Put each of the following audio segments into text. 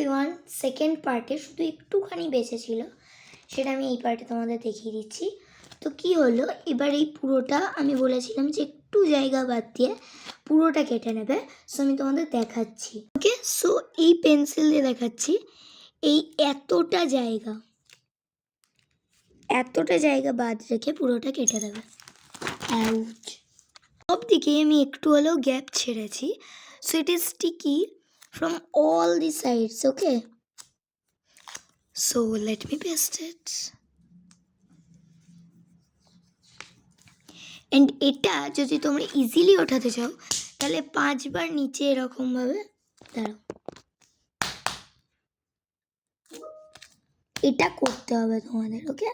Everyone, second পার্টে শুধু একটুখানি বেঁচে ছিল, সেটা আমি এই পার্টে তোমাদের দেখিয়ে দিচ্ছি। তো কি হলো, এবার এই পুরোটা আমি বলেছিলাম যে একটু জায়গা বাদ দিয়ে পুরোটা কেটে নেবে। সো আমি তোমাদের দেখাচ্ছি। ওকে, সো এই পেন্সিল দিয়ে দেখাচ্ছি, এই এতটা জায়গা বাদ রেখে পুরোটা কেটে দেবে। আউচ। সব দিকে আমি একটু হলেও গ্যাপ ছেড়েছি, so it is sticky from all the sides. Okay, so let me paste it. And এটা যদি তোমরা ইজিলি ওঠাতে চাও তাহলে 5 বার নিচে এরকম ভাবে দাঁড়াও, এটা করতে হবে তোমাদের। ওকে,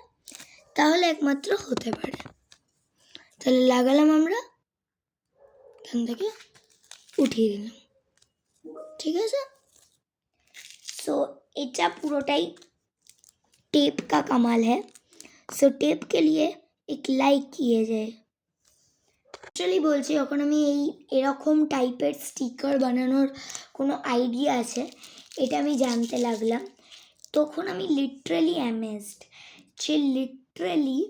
তাহলে একমাত্র হতে পারে। তাহলে লাগালাম, আমরা এখান থেকে উঠিয়ে দিলাম, ঠিক আছে। सो এটা পুরোটাই टेप का कमाल है। सो टेप के लिए एक लाइक किए जाए। অ্যাকচুয়ালি বলছি, যখন আমি এরকম টাইপের স্টিকার বানানোর কোনো আইডিয়া আছে এটা আমি জানতে লাগলাম, তখন আমি লিটারালি অ্যামেজড যে লিটারালি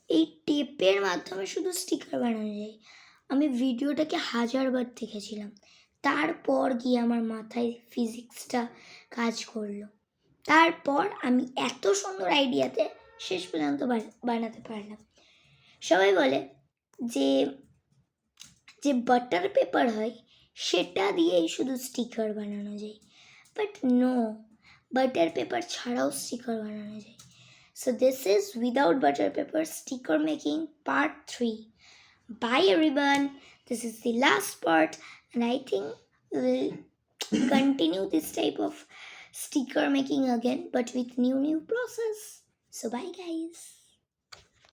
এই টেপের মাধ্যমে শুধু স্টিকার বানানো যায়। আমি ভিডিওটাকে 1000 বার দেখেছিলাম, তারপর গিয়ে আমার মাথায় ফিজিক্সটা কাজ করলো, তারপর আমি এত সুন্দর আইডিয়াতে শেষ পর্যন্ত বানাতে পারলাম। সবাই বলে যে যে বাটার পেপার হয় সেটা দিয়েই শুধু স্টিকার বানানো যায়, বাট নো, বাটার পেপার ছাড়াও স্টিকার বানানো যায়। So this is without butter paper sticker making part 3. Bye everyone, this is the last part and I think we will continue this type of sticker making again but with new process. So bye guys.